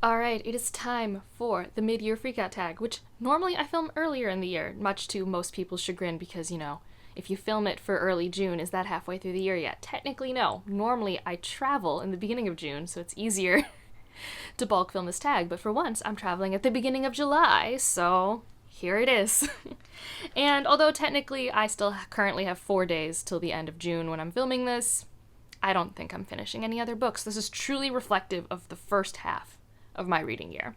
Alright, it is time for the mid-year freakout tag, which normally I film earlier in the year, much to most people's chagrin because, if you film it for early June, is that halfway through the year yet? Technically, no. Normally, I travel in the beginning of June, so it's easier to bulk film this tag, but for once, I'm traveling at the beginning of July, so here it is. And although technically I still currently have 4 days till the end of June when I'm filming this, I don't think I'm finishing any other books. This is truly reflective of the first half of my reading year.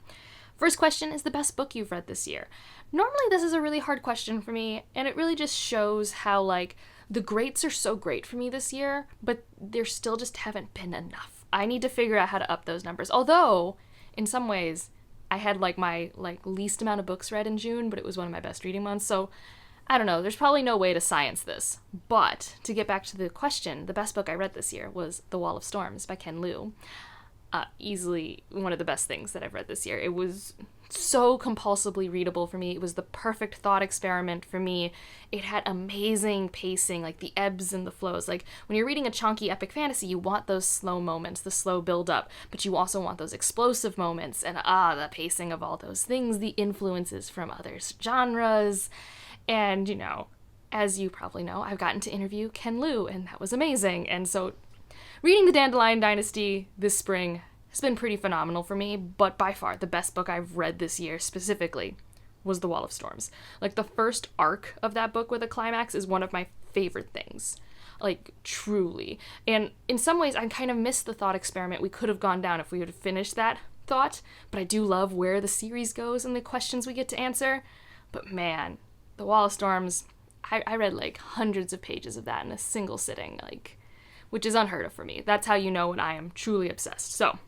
First question is the best book you've read this year. Normally this is a really hard question for me, and it really just shows how, the greats are so great for me this year, but there still just haven't been enough. I need to figure out how to up those numbers. Although, in some ways, I had, my least amount of books read in June, but it was one of my best reading months, so I don't know, there's probably no way to science this. But, to get back to the question, the best book I read this year was The Wall of Storms by Ken Liu. Easily one of the best things that I've read this year. It was so compulsively readable for me. It was the perfect thought experiment for me. It had amazing pacing, the ebbs and the flows. When you're reading a chunky epic fantasy, you want those slow moments, the slow build-up, but you also want those explosive moments, and the pacing of all those things, the influences from other genres, and, as you probably know, I've gotten to interview Ken Liu, and that was amazing, and so reading The Dandelion Dynasty this spring has been pretty phenomenal for me, but by far the best book I've read this year specifically was The Wall of Storms. The first arc of that book with a climax is one of my favorite things. Truly. And in some ways, I kind of missed the thought experiment we could have gone down if we would have finished that thought, but I do love where the series goes and the questions we get to answer. But man, The Wall of Storms, I read hundreds of pages of that in a single sitting, which is unheard of for me. That's how you know when I am truly obsessed. So,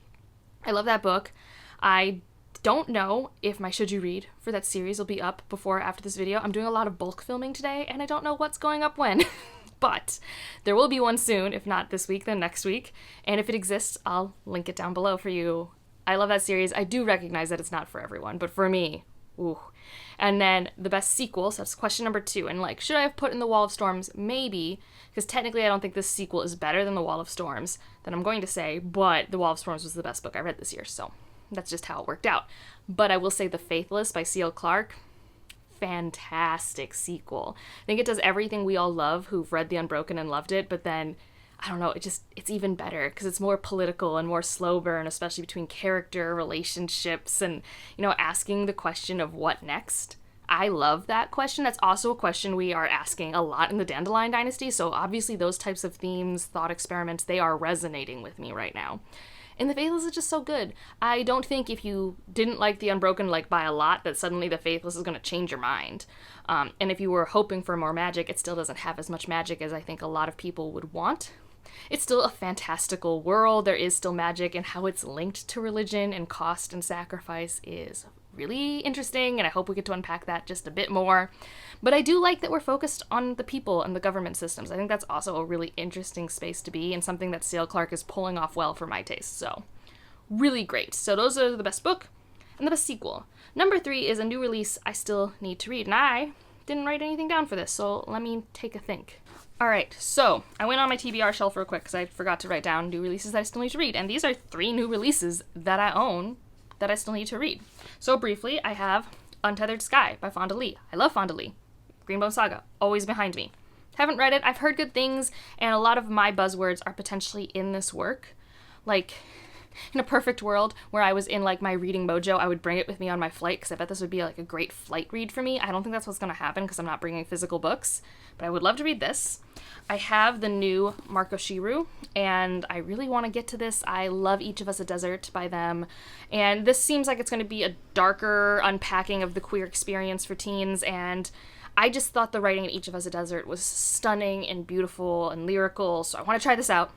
I love that book. I don't know if my Should You Read for that series will be up before or after this video. I'm doing a lot of bulk filming today, and I don't know what's going up when. But there will be one soon, if not this week, then next week. And if it exists, I'll link it down below for you. I love that series. I do recognize that it's not for everyone, but for me, ooh. And then the best sequel, so that's question number 2. And should I have put in The Wall of Storms? Maybe, because technically I don't think this sequel is better than The Wall of Storms, that I'm going to say, but The Wall of Storms was the best book I read this year, so that's just how it worked out. But I will say The Faithless by C.L. Clarke, fantastic sequel. I think it does everything we all love who've read The Unbroken and loved it, but then I don't know, it's even better because it's more political and more slow burn, especially between character, relationships, and, asking the question of what next. I love that question. That's also a question we are asking a lot in the Dandelion Dynasty, so obviously those types of themes, thought experiments, they are resonating with me right now. And The Faithless is just so good. I don't think if you didn't like The Unbroken by a lot that suddenly The Faithless is going to change your mind. And if you were hoping for more magic, it still doesn't have as much magic as I think a lot of people would want. It's still a fantastical world. There is still magic, and how it's linked to religion and cost and sacrifice is really interesting, and I hope we get to unpack that just a bit more. But I do like that we're focused on the people and the government systems. I think that's also a really interesting space to be, and something that C.L. Clarke is pulling off well for my taste. So, really great. So those are the best book and the best sequel. Number 3 is a new release I still need to read, and I didn't write anything down for this, so let me take a think. Alright, so I went on my TBR shelf real quick because I forgot to write down new releases that I still need to read, and these are 3 new releases that I own that I still need to read. So briefly, I have Untethered Sky by Fonda Lee. I love Fonda Lee. Greenbone Saga, always behind me. Haven't read it, I've heard good things, and a lot of my buzzwords are potentially in this work. In a perfect world where I was in my reading mojo, I would bring it with me on my flight because I bet this would be a great flight read for me. I don't think that's what's going to happen because I'm not bringing physical books, but I would love to read this. I have the new Marco Shiru, and I really want to get to this. I love Each of Us a Desert by them, and this seems like it's going to be a darker unpacking of the queer experience for teens, and I just thought the writing in Each of Us a Desert was stunning and beautiful and lyrical, so I want to try this out.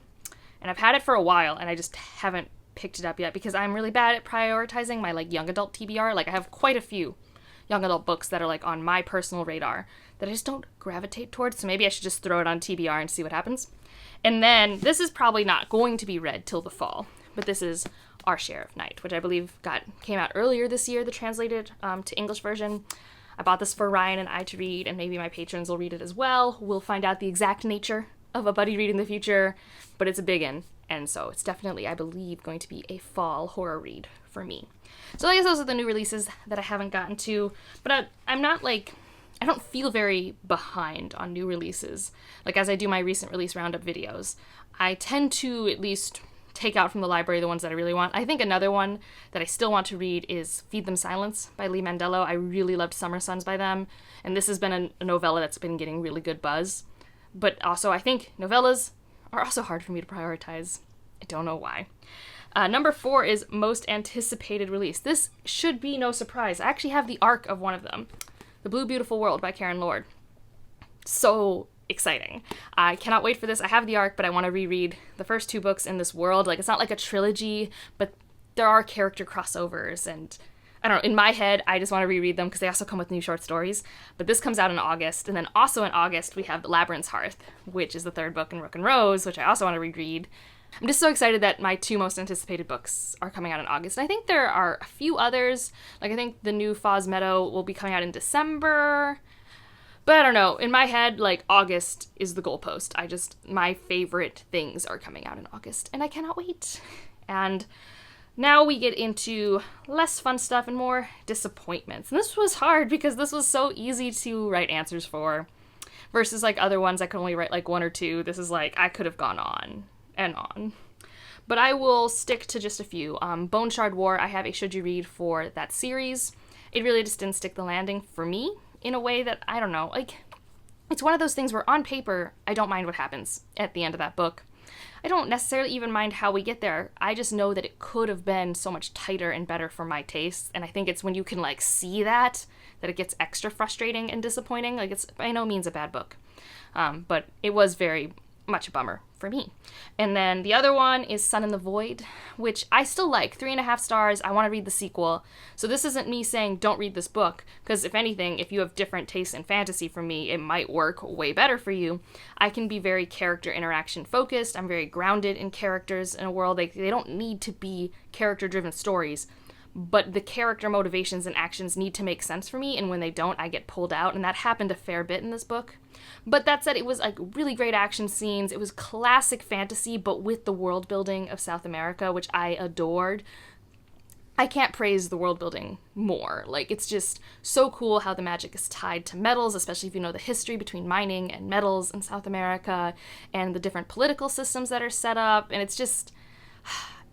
And I've had it for a while, and I just haven't picked it up yet because I'm really bad at prioritizing my young adult TBR. I have quite a few young adult books that are on my personal radar that I just don't gravitate towards, so maybe I should just throw it on TBR and see what happens. And then this is probably not going to be read till the fall, but this is Our Share of Night, which I believe came out earlier this year, the translated to English version. I bought this for Ryan and I to read, and maybe my patrons will read it as well. We'll find out the exact nature of a buddy read in the future, but it's a big one. And so it's definitely, I believe, going to be a fall horror read for for me. So I guess those are the new releases that I haven't gotten to, but I'm not like, I don't feel very behind on new releases. Like as I do my recent release roundup videos, I tend to at least take out from the library the ones that I really want. I think another one that I still want to read is Feed Them Silence by Lee Mandello. I really loved Summer Suns by them, and this has been a novella that's been getting really good buzz. But also I think novellas are also hard for me to prioritize. I don't know why. Number 4 is most anticipated release. This should be no surprise. I actually have the arc of one of them. The Blue Beautiful World by Karen Lord. So exciting. I cannot wait for this. I have the arc, but I want to reread the first 2 books in this world. Like, it's not like a trilogy, but there are character crossovers, and I don't know, in my head, I just want to reread them because they also come with new short stories. But this comes out in August, and then also in August, we have Labyrinth's Hearth, which is the 3rd book in Rook and Rose, which I also want to reread. I'm just so excited that my 2 most anticipated books are coming out in August. And I think there are a few others. Like, I think the new Foz Meadow will be coming out in December. But I don't know. In my head, like, August is the goalpost. My favorite things are coming out in August, and I cannot wait. And now we get into less fun stuff and more disappointments. And this was hard because this was so easy to write answers for. Versus, like, other ones I could only write, like, 1 or 2. This is, like, I could have gone on and on. But I will stick to just a few. Bone Shard War, I have a should you read for that series. It really just didn't stick the landing for me in a way that, I don't know, like, it's one of those things where on paper, I don't mind what happens at the end of that book. I don't necessarily even mind how we get there. I just know that it could have been so much tighter and better for my taste, and I think it's when you can, like, see that it gets extra frustrating and disappointing. Like, it's by no means a bad book. But it was very much a bummer for me. And then the other one is Sun in the Void, which I still like. 3.5 stars. I want to read the sequel. So this isn't me saying don't read this book, because if anything, if you have different tastes in fantasy from me, it might work way better for you. I can be very character interaction focused. I'm very grounded in characters in a world. They don't need to be character-driven stories, but the character motivations and actions need to make sense for me, and when they don't, I get pulled out, and that happened a fair bit in this book. But that said, it was like really great action scenes. It was classic fantasy, but with the world building of South America, which I adored. I can't praise the world building more. Like, it's just so cool how the magic is tied to metals, especially if you know the history between mining and metals in South America, and the different political systems that are set up, and it's just...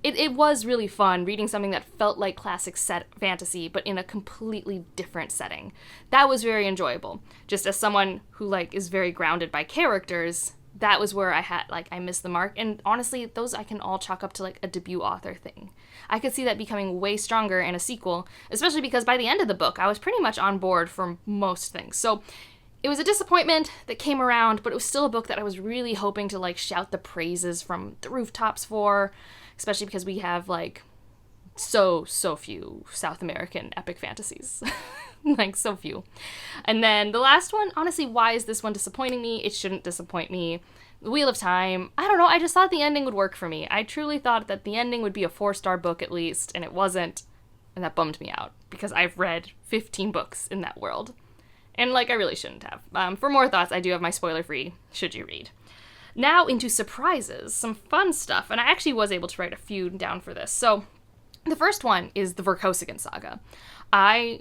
It was really fun reading something that felt like classic set fantasy, but in a completely different setting. That was very enjoyable. Just as someone who, like, is very grounded by characters, that was where I missed the mark. And honestly, those I can all chalk up to, like, a debut author thing. I could see that becoming way stronger in a sequel, especially because by the end of the book, I was pretty much on board for most things. So it was a disappointment that came around, but it was still a book that I was really hoping to, like, shout the praises from the rooftops for, especially because we have, like, so few South American epic fantasies. Like, so few. And then the last one, honestly, why is this one disappointing me? It shouldn't disappoint me. The Wheel of Time, I don't know, I just thought the ending would work for me. I truly thought that the ending would be a 4-star book at least, and it wasn't, and that bummed me out, because I've read 15 books in that world. And, like, I really shouldn't have. For more thoughts, I do have my spoiler-free should you read. Now into surprises, some fun stuff, and I actually was able to write a few down for this. So the first one is the Verkosigan saga.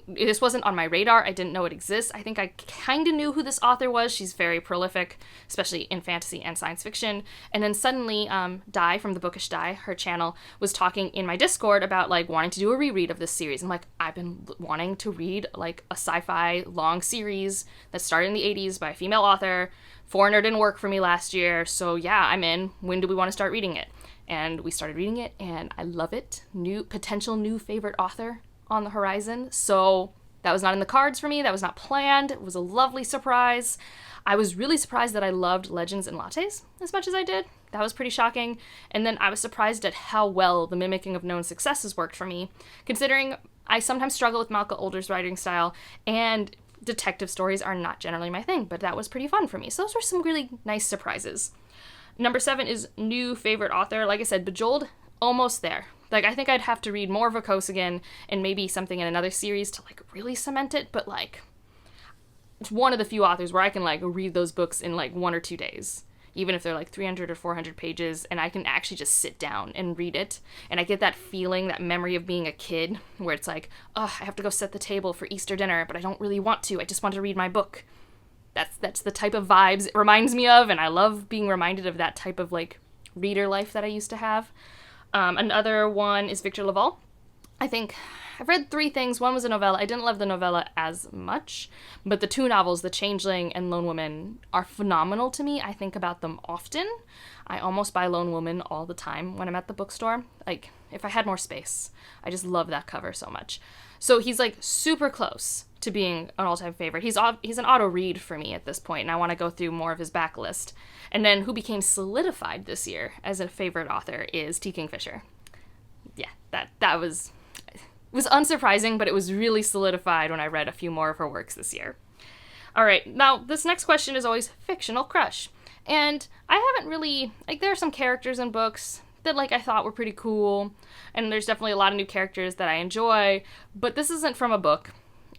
This wasn't on my radar. I didn't know it exists. I think I kind of knew who this author was. She's very prolific, especially in fantasy and science fiction. And then suddenly, Di from the Bookish Di, her channel, was talking in my Discord about, like, wanting to do a reread of this series. I'm like, I've been wanting to read, like, a sci-fi long series that started in the 80s by a female author. Foreigner didn't work for me last year, so yeah, I'm in. When do we want to start reading it? And we started reading it, and I love it. Potential new favorite author on the horizon. So that was not in the cards for me. That was not planned. It was a lovely surprise. I was really surprised that I loved Legends and Lattes as much as I did. That was pretty shocking. And then I was surprised at how well the mimicking of known successes worked for me, considering I sometimes struggle with Malka Older's writing style, and detective stories are not generally my thing, but that was pretty fun for me. So those were some really nice surprises. Number 7 is new favorite author. Like I said, Bejeweled, almost there. Like, I think I'd have to read more Verkosigan and maybe something in another series to, like, really cement it, but, like, it's one of the few authors where I can, like, read those books in, like, 1 or 2 days. even if they're like 300 or 400 pages, and I can actually just sit down and read it. And I get that feeling, that memory of being a kid, where it's like, oh, I have to go set the table for Easter dinner, but I don't really want to. I just want to read my book. That's the type of vibes it reminds me of, and I love being reminded of that type of like reader life that I used to have. Another one is Victor Laval. I think I've read 3 things. One was a novella. I didn't love the novella as much, but the 2 novels, The Changeling and Lone Woman, are phenomenal to me. I think about them often. I almost buy Lone Woman all the time when I'm at the bookstore. Like, if I had more space. I just love that cover so much. So he's like super close to being an all-time favorite. He's an auto read for me at this point, and I want to go through more of his backlist. And then who became solidified this year as a favorite author is T. Kingfisher. Yeah, that was unsurprising, but it was really solidified when I read a few more of her works this year. All right, now this next question is always fictional crush. And I haven't really, like, there are some characters in books that, like, I thought were pretty cool, and there's definitely a lot of new characters that I enjoy, but this isn't from a book,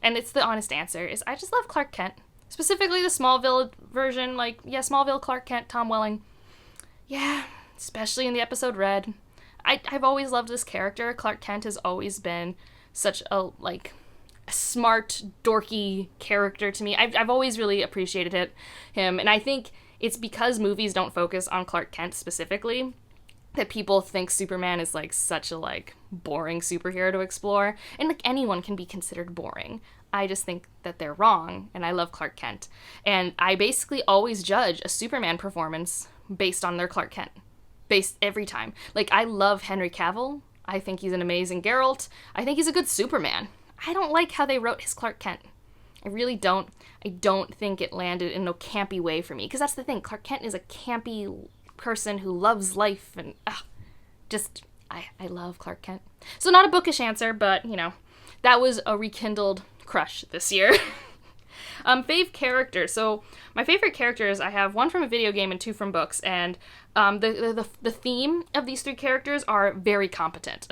and it's the honest answer, is I just love Clark Kent. Specifically the Smallville version, like, yeah, Smallville, Clark Kent, Tom Welling. Yeah, especially in the episode Red. I've always loved this character. Clark Kent has always been such a, like, a smart, dorky character to me. I've always really appreciated him, and I think it's because movies don't focus on Clark Kent specifically that people think Superman is, like, such a, like, boring superhero to explore. And, like, anyone can be considered boring. I just think that they're wrong, and I love Clark Kent. And I basically always judge a Superman performance based on their Clark Kent. Based every time. Like, I love Henry Cavill. I think he's an amazing Geralt. I think he's a good Superman. I don't like how they wrote his Clark Kent. I really don't. I don't think it landed in no campy way for me. Because that's the thing. Clark Kent is a campy person who loves life, and I love Clark Kent. So not a bookish answer, but, you know, that was a rekindled crush this year. Fave characters. So my favorite characters, I have 1 from a video game and 2 from books, and the theme of these 3 characters are very competent.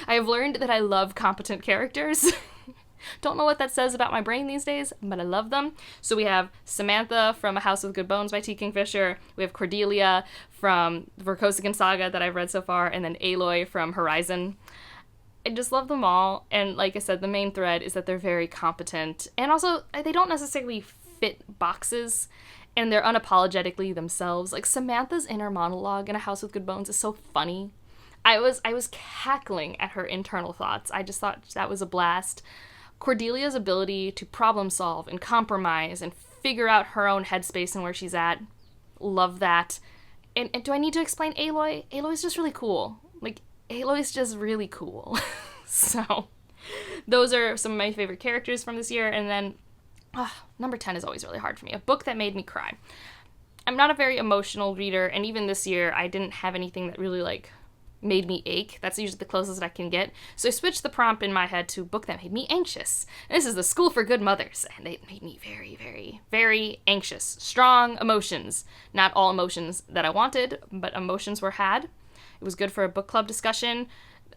I have learned that I love competent characters. Don't know what that says about my brain these days, but I love them. So we have Samantha from A House with Good Bones by T. Kingfisher. We have Cordelia from the Vorkosigan Saga that I've read so far, and then Aloy from Horizon. I just love them all, and like I said, the main thread is that they're very competent, and also they don't necessarily fit boxes, and they're unapologetically themselves. Like, Samantha's inner monologue in A House with Good Bones is so funny. I was cackling at her internal thoughts. I just thought that was a blast. Cordelia's ability to problem solve and compromise and figure out her own headspace and where she's at, love that. And do I need to explain Aloy? Aloy's just really cool. Like, Aloy's just really cool. So, those are some of my favorite characters from this year. And then, number 10 is always really hard for me. A book that made me cry. I'm not a very emotional reader, and even this year, I didn't have anything that really, like, made me ache. That's usually the closest I can get. So I switched the prompt in my head to a book that made me anxious. And this is The School for Good Mothers, and it made me very, very, very anxious. Strong emotions. Not all emotions that I wanted, but emotions were had. It was good for a book club discussion.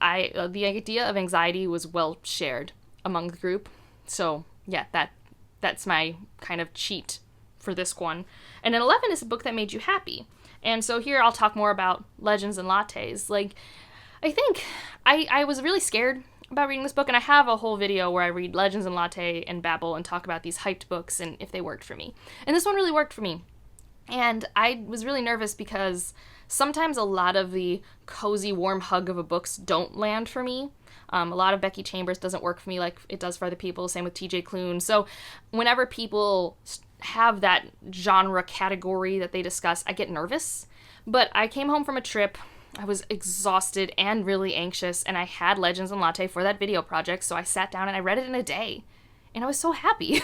The idea of anxiety was well shared among the group. So yeah, that's my kind of cheat for this one. And then 11 is a book that made you happy. And so here I'll talk more about Legends and Lattes. Like, I think I was really scared about reading this book, and I have a whole video where I read Legends and Latte and babble and talk about these hyped books and if they worked for me. And this one really worked for me. And I was really nervous because sometimes a lot of the cozy, warm hug of a books don't land for me. A lot of Becky Chambers doesn't work for me like it does for other people. Same with TJ Klune. So whenever people have that genre category that they discuss, I get nervous. But I came home from a trip. I was exhausted and really anxious, and I had Legends and Latte for that video project, so I sat down and I read it in a day. And I was so happy.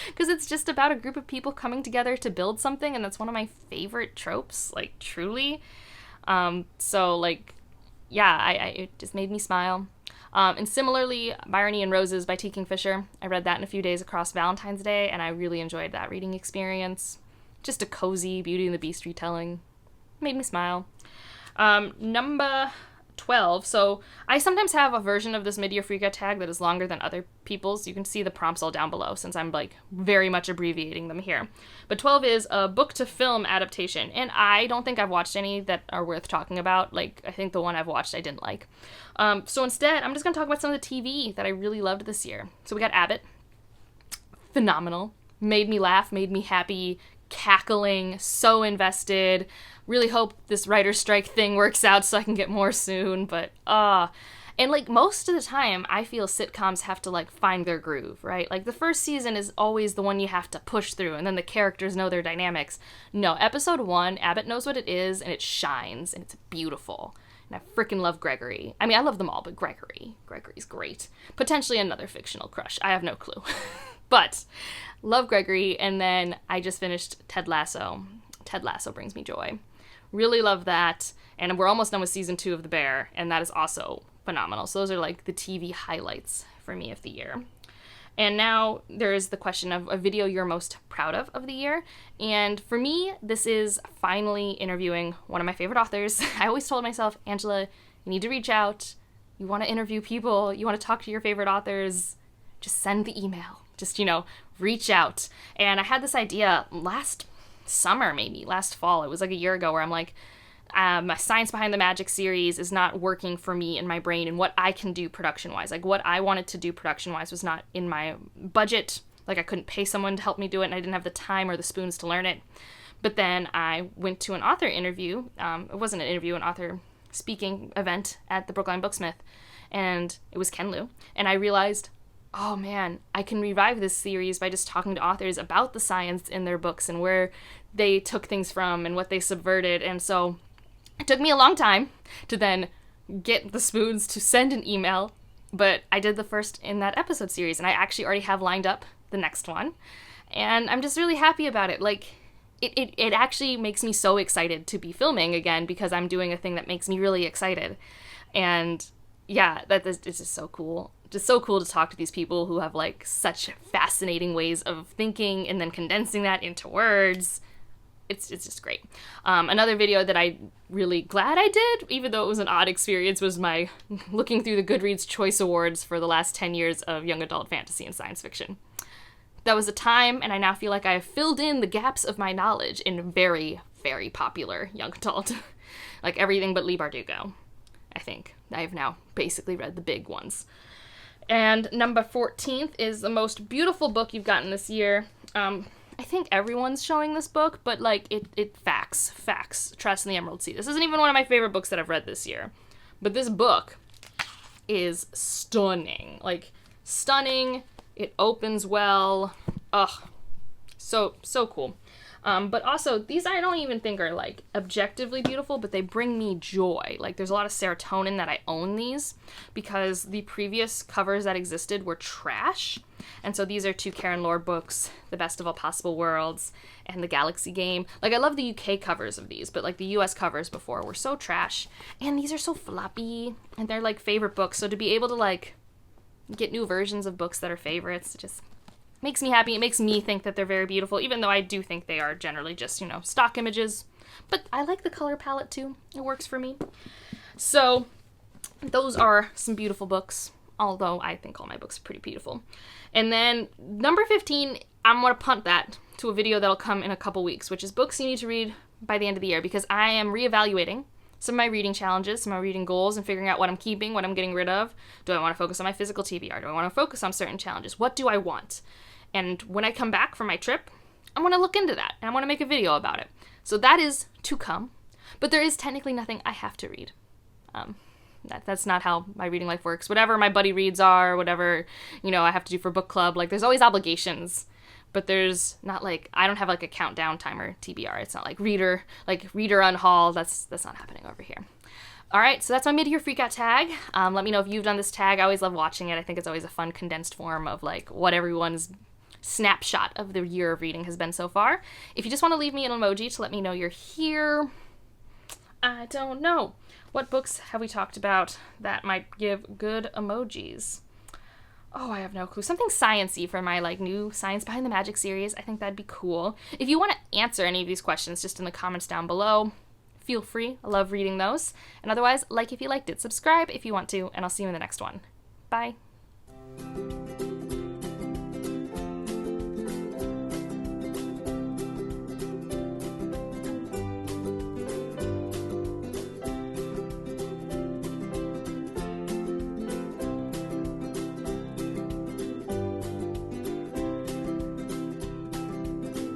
Because it's just about a group of people coming together to build something, and that's one of my favorite tropes, like, truly. So, like, yeah, it just made me smile. And similarly, Byrony and Roses by T. Kingfisher. I read that in a few days across Valentine's Day, and I really enjoyed that reading experience. Just a cozy Beauty and the Beast retelling. Made me smile. Number 12. So I sometimes have a version of this mid-year freakout tag that is longer than other people's. You can see the prompts all down below since I'm like very much abbreviating them here. But 12 is a book to film adaptation. And I don't think I've watched any that are worth talking about. Like, I think the one I've watched I didn't like. So instead, I'm just going to talk about some of the TV that I really loved this year. So we got Abbott. Phenomenal. Made me laugh, made me happy, cackling, so invested. Really hope this writer's strike thing works out so I can get more soon, but and like most of the time I feel sitcoms have to like find their groove, right? Like the first season is always the one you have to push through and then the characters know their dynamics. No, episode 1, Abbott knows what it is and it shines and it's beautiful. And I freaking love Gregory. I mean, I love them all, but Gregory's great. Potentially another fictional crush. I have no clue. But love Gregory, and then I just finished Ted Lasso. Ted Lasso brings me joy. Really love that, and we're almost done with season 2 of The Bear, and that is also phenomenal. So those are like the TV highlights for me of the year. And now there is the question of a video you're most proud of the year, and for me, this is finally interviewing one of my favorite authors. I always told myself, Angela, you need to reach out. You want to interview people. You want to talk to your favorite authors. Just send the email. Just, reach out. And I had this idea last summer, maybe last fall. It was like a year ago where I'm like, my Science Behind the Magic series is not working for me in my brain and what I can do production-wise. Like what I wanted to do production-wise was not in my budget. Like I couldn't pay someone to help me do it and I didn't have the time or the spoons to learn it. But then I went to an author interview. It wasn't an interview, an author speaking event at the Brookline Booksmith. And it was Ken Liu. And I realized, oh man, I can revive this series by just talking to authors about the science in their books and where they took things from and what they subverted. And so it took me a long time to then get the spoons to send an email, but I did the first in that episode series, and I actually already have lined up the next one. And I'm just really happy about it. Like, it actually makes me so excited to be filming again because I'm doing a thing that makes me really excited. And yeah, it's just so cool. Just so cool to talk to these people who have like such fascinating ways of thinking and then condensing that into words. It's just great. Another video that I really glad I did, even though it was an odd experience, was my looking through the Goodreads Choice Awards for the last 10 years of young adult fantasy and science fiction. That was a time, and I now feel like I have filled in the gaps of my knowledge in very, very popular young adult. Like everything but Leigh Bardugo, I think. I've now basically read the big ones. And number 14th is the most beautiful book you've gotten this year. I think everyone's showing this book, but like it facts. Trust in the Emerald Sea. This isn't even one of my favorite books that I've read this year. But this book is stunning. Like stunning. It opens well. Ugh. So cool. But also, these I don't even think are, like, objectively beautiful, but they bring me joy. Like, there's a lot of serotonin that I own these, because the previous covers that existed were trash. And so these are 2 Karen Lord books, The Best of All Possible Worlds, and The Galaxy Game. Like, I love the UK covers of these, but, like, the US covers before were so trash. And these are so floppy, and they're, like, favorite books. So to be able to, like, get new versions of books that are favorites, it just makes me happy. It makes me think that they're very beautiful, even though I do think they are generally just, stock images. But I like the color palette too. It works for me. So those are some beautiful books, although I think all my books are pretty beautiful. And then number 15, I'm going to punt that to a video that'll come in a couple weeks, which is books you need to read by the end of the year, because I am reevaluating some of my reading challenges, some of my reading goals, and figuring out what I'm keeping, what I'm getting rid of. Do I want to focus on my physical TBR? Do I want to focus on certain challenges? What do I want? And when I come back from my trip, I want to look into that, and I want to make a video about it. So that is to come, but there is technically nothing I have to read. That's not how my reading life works. Whatever my buddy reads are, whatever, I have to do for book club, like, there's always obligations, but there's not, like, I don't have, like, a countdown timer TBR. It's not like reader on haul. That's not happening over here. All right, so that's my mid-year freakout tag. Let me know if you've done this tag. I always love watching it. I think it's always a fun condensed form of, like, what everyone's snapshot of the year of reading has been so far. If you just want to leave me an emoji to let me know you're here. I don't know. What books have we talked about that might give good emojis? Oh, I have no clue. Something science-y for my, like, new Science Behind the Magic series. I think that'd be cool. If you want to answer any of these questions just in the comments down below, feel free. I love reading those. And otherwise, like if you liked it, subscribe if you want to, and I'll see you in the next one. Bye.